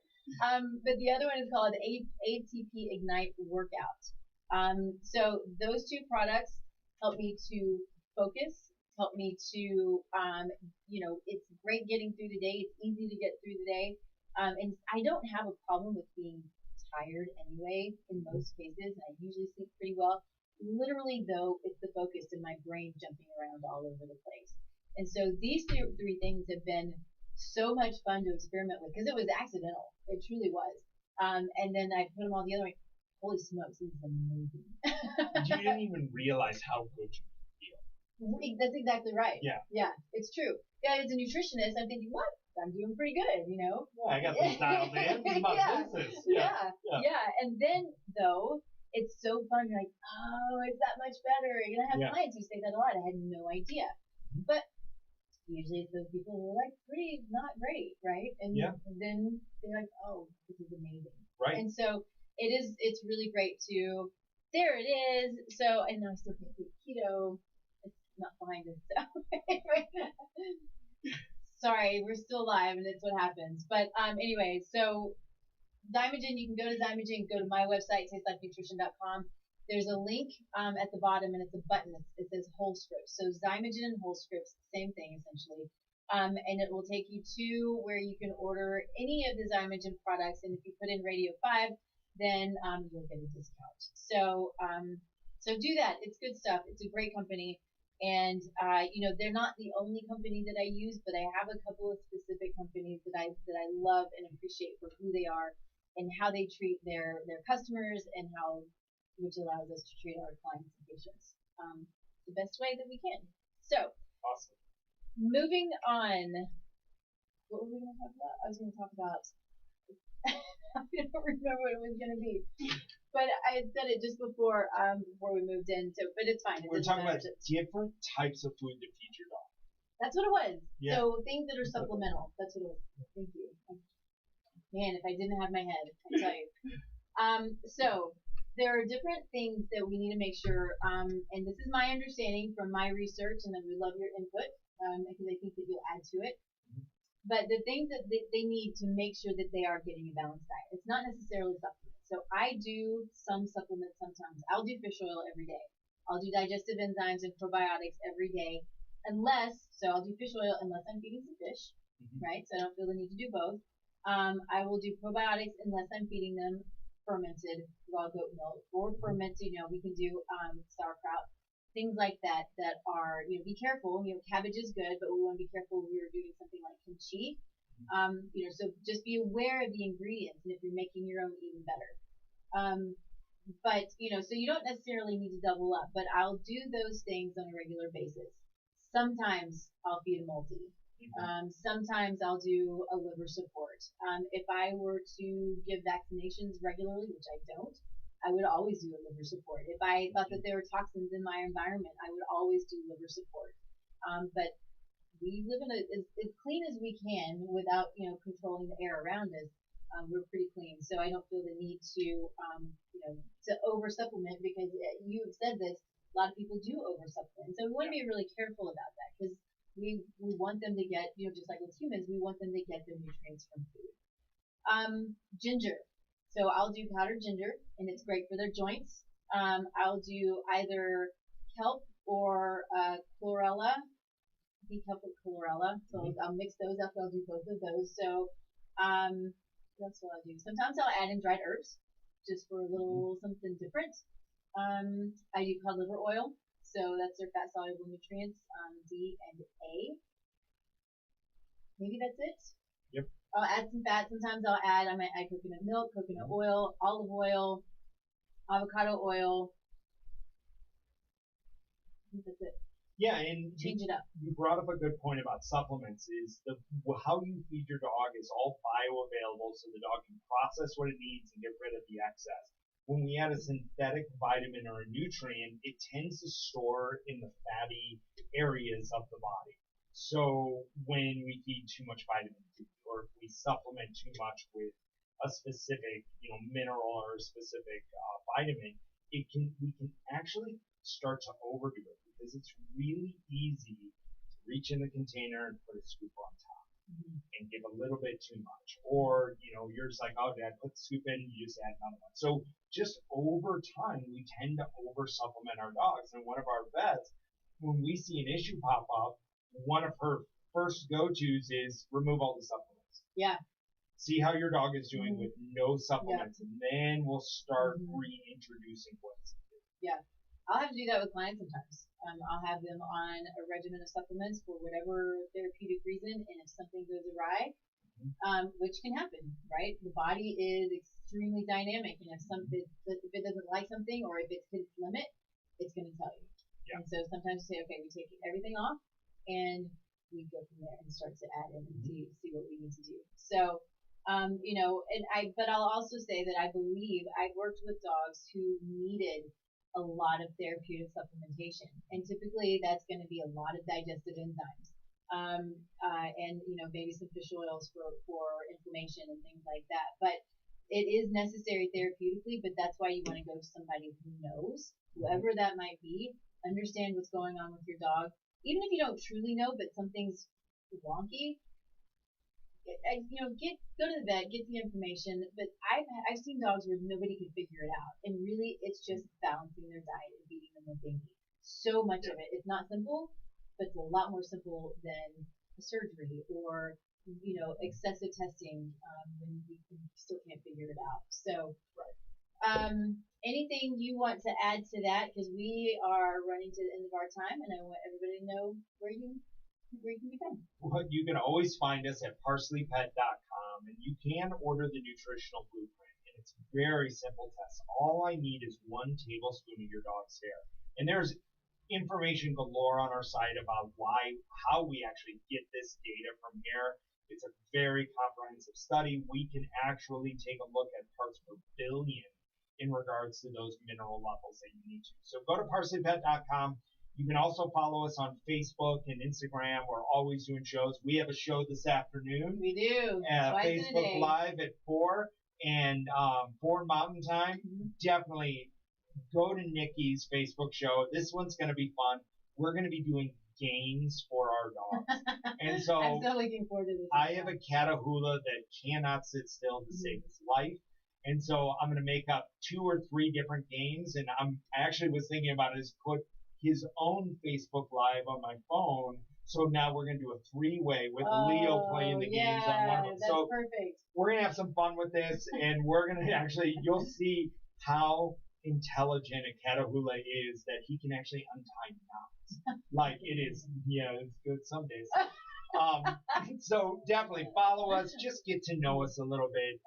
S1: But the other one is called ATP Ignite Workout. So those two products help me to focus, help me to, it's great getting through the day. It's easy to get through the day. And I don't have a problem with being tired anyway in most cases, and I usually sleep pretty well. Literally, though, it's the focus in my brain jumping around all over the place. And so these three things have been so much fun to experiment with because it was accidental. It truly was. And then I put them all together. Like, holy smokes, this is amazing.
S2: You didn't even realize how good you feel.
S1: That's exactly right.
S2: Yeah.
S1: Yeah, it's true. Yeah, as a nutritionist, I'm thinking, what? I'm doing pretty good,
S2: Yeah, I got this dialed in. This is my business.
S1: Yeah. And then, though, it's so fun. You're like, oh, it's that much better. You're going to have clients who say that a lot. I had no idea. But usually it's those people who are like pretty not great, right? And then they're like, oh, this is amazing.
S2: Right.
S1: And so it's really great to, there it is. So, and I still can't do keto. It's not behind us. So. Sorry, we're still live and it's what happens. But anyway, so Zymogen, you can go to Zymogen, go to my website, tastelikenutrition.com. There's a link at the bottom and it's a button. It says whole scripts. So Zymogen and whole scripts, same thing essentially. And it will take you to where you can order any of the Zymogen products. And if you put in Radio 5, then you'll get a discount. So do that. It's good stuff. It's a great company. And they're not the only company that I use, but I have a couple of specific companies that I love and appreciate for who they are and how they treat their customers and which allows us to treat our clients and patients the best way that we can. So
S2: awesome.
S1: Moving on, what were we going to talk about? I was going to talk about I don't remember what it was going to be. But I had said it just before we moved in, but it's fine.
S2: We're talking about different types of food to feed your dog.
S1: That's what it was.
S2: Yeah.
S1: So things that are supplemental. That's what it was. Thank you. Man, if I didn't have my head, I tell you. So there are different things that we need to make sure, and this is my understanding from my research, and then we love your input because I think that you'll add to it. But the things that they need to make sure that they are getting a balanced diet. It's not necessarily supplements. So I do some supplements sometimes. I'll do fish oil every day. I'll do digestive enzymes and probiotics every day. I'll do fish oil unless I'm feeding some fish, right? So I don't feel the need to do both. I will do probiotics unless I'm feeding them fermented raw goat milk or fermented, we can do sauerkraut, things like that are, be careful. Cabbage is good, but we want to be careful when you're doing something like kimchi. So just be aware of the ingredients, and if you're making your own, even better. But so you don't necessarily need to double up, but I'll do those things on a regular basis. Sometimes I'll feed a multi. Sometimes I'll do a liver support. If I were to give vaccinations regularly, which I don't, I would always do a liver support. If I thought that there were toxins in my environment, I would always do liver support. But we live in as clean as we can without, controlling the air around us. We're pretty clean, so I don't feel the need to over supplement because you have said this. A lot of people do over supplement, so we want to be really careful about that because we want them to get, just like with humans, we want them to get their nutrients from food. Ginger. So I'll do powdered ginger, and it's great for their joints. I'll do either kelp or chlorella. Kelp with chlorella. So I'll mix those up. I'll do both of those. So that's what I'll do. Sometimes I'll add in dried herbs, just for a little something different. I do cod liver oil. So that's their fat soluble nutrients, D and A. Maybe that's it.
S2: Yep.
S1: I'll add some fat. Sometimes I might add coconut milk, coconut oil, olive oil, avocado oil. I think that's it.
S2: Yeah, and
S1: change it up.
S2: You brought up a good point about supplements. Is how you feed your dog is all bioavailable, so the dog can process what it needs and get rid of the excess. when we add a synthetic vitamin or a nutrient, it tends to store in the fatty areas of the body. So when we feed too much vitamin D, or if we supplement too much with a specific, mineral or a specific vitamin, we can actually start to overdo it because it's really easy to reach in the container and put a scoop on top and give a little bit too much. Or, you're just like, oh, Dad, put the scoop in, you just add another one. So just over time, we tend to over supplement our dogs. And one of our vets, when we see an issue pop up, one of her first go-tos is remove all the supplements.
S1: Yeah.
S2: See how your dog is doing with no supplements, and then we'll start reintroducing what's needed.
S1: Yeah. I'll have to do that with clients sometimes. I'll have them on a regimen of supplements for whatever therapeutic reason, and if something goes awry, which can happen, right? The body is extremely dynamic, and if it doesn't like something or if it's its limit, it's going to tell you. Yeah. And so sometimes we say, okay, we take everything off, and we go from there and start to add in and see what we need to do. So, but I'll also say that I believe I've worked with dogs who needed a lot of therapeutic supplementation, and typically that's going to be a lot of digestive enzymes, and maybe some fish oils for inflammation and things like that. But it is necessary therapeutically, but that's why you want to go to somebody who knows, whoever that might be, understand what's going on with your dog, even if you don't truly know, but something's wonky. Go to the vet, get the information. But I've seen dogs where nobody can figure it out, and really it's just balancing their diet and feeding them what they need. So much of it, it's not simple, but it's a lot more simple than a surgery or excessive testing when we still can't figure it out. So, anything you want to add to that? Because we are running to the end of our time, and I want everybody to know where you can be found.
S2: Well, you can always find us at parsleypet.com, and you can order the nutritional blueprint, and it's a very simple test. All I need is 1 tablespoon of your dog's hair, and there's information galore on our site about how we actually get this data from hair. It's a very comprehensive study. We can actually take a look at parts per billion in regards to those mineral levels that you need to. So go to parsleypet.com. You can also follow us on Facebook and Instagram. We're always doing shows. We have a show this afternoon.
S1: We do.
S2: Facebook Live at 4 and 4 Mountain Time. Definitely go to Nikki's Facebook show. This one's going to be fun. We're going to be doing games for our dogs. And so
S1: I'm so looking forward to this.
S2: I have a Catahoula that cannot sit still to save its life. And so I'm going to make up 2 or 3 different games. And I actually was thinking about it is put his own Facebook Live on my phone. So now we're going to do a 3-way with Leo playing the games on one of them.
S1: That's perfect.
S2: We're going to have some fun with this, and we're going to you'll see how intelligent a Catahoula is, that he can actually untie knots. Like it is, it's good some days. So definitely follow us, just get to know us a little bit,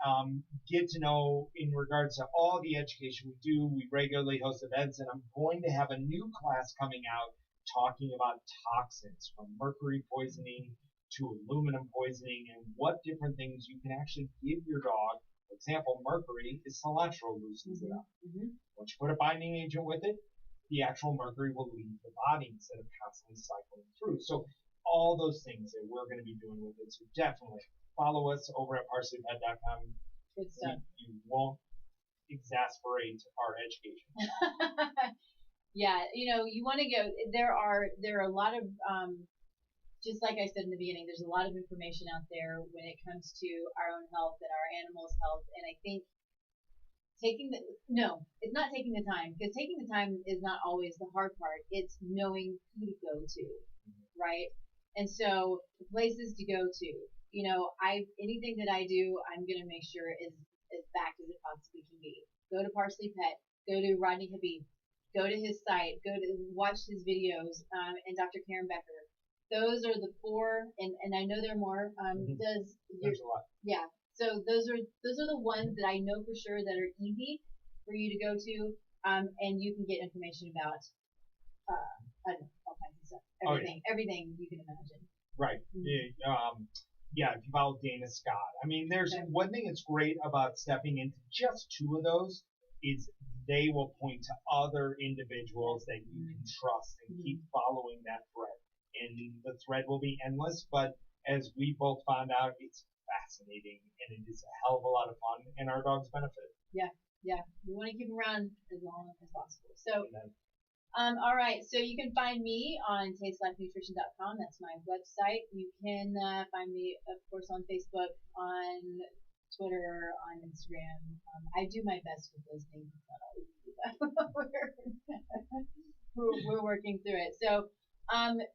S2: get to know in regards to all the education we do. We regularly host events, and I'm going to have a new class coming out talking about toxins, from mercury poisoning to aluminum poisoning, and what different things you can actually give your dog. For example, mercury is cilantro loosens it up. Once you put a binding agent with it, the actual mercury will leave the body instead of constantly cycling through. So all those things that we're going to be doing with it. So definitely follow us over at parsleypet.com.
S1: Good stuff.
S2: You won't exasperate our education.
S1: Yeah, you want to go. There are a lot of, just like I said in the beginning, there's a lot of information out there when it comes to our own health and our animals' health. And I think it's not taking the time, because taking the time is not always the hard part. It's knowing who to go to, right? And so the places to go to, anything that I do, I'm going to make sure is as backed as it possibly can be. Go to Parsley Pet, go to Rodney Habib, go to his site, watch his videos, and Dr. Karen Becker. Those are the 4, and I know there are more.
S2: There's a lot.
S1: Yeah. So those are the ones that I know for sure that are easy for you to go to, and you can get information about, I don't know, all kinds of stuff. Everything you can imagine.
S2: Right. If you follow Dana Scott. I mean, there's one thing that's great about stepping into just 2 of those. is they will point to other individuals that you can trust and keep following that thread. And the thread will be endless, but as we both found out, it's fascinating and it is a hell of a lot of fun, and our dogs benefit.
S1: Yeah, we want to keep them around as long as possible. So, all right. So you can find me on tastelifenutrition.com. That's my website. You can find me, of course, on Facebook, on Twitter, on Instagram. I do my best with those things. It's not always easy, but we're working through it. So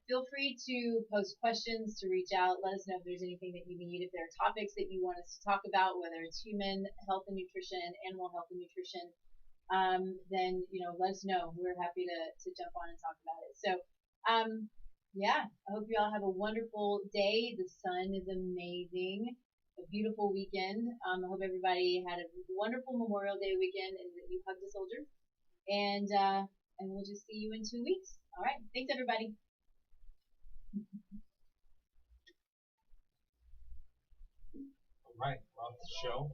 S1: feel free to post questions, to reach out. Let us know if there's anything that you need. If there are topics that you want us to talk about, whether it's human health and nutrition, animal health and nutrition, then let us know. We're happy to jump on and talk about it. So yeah, I hope you all have a wonderful day. The sun is amazing. A beautiful weekend. I hope everybody had a wonderful Memorial Day weekend and that you hugged a soldier. And we'll just see you in 2 weeks. All right. Thanks, everybody.
S2: All right, we're off the show.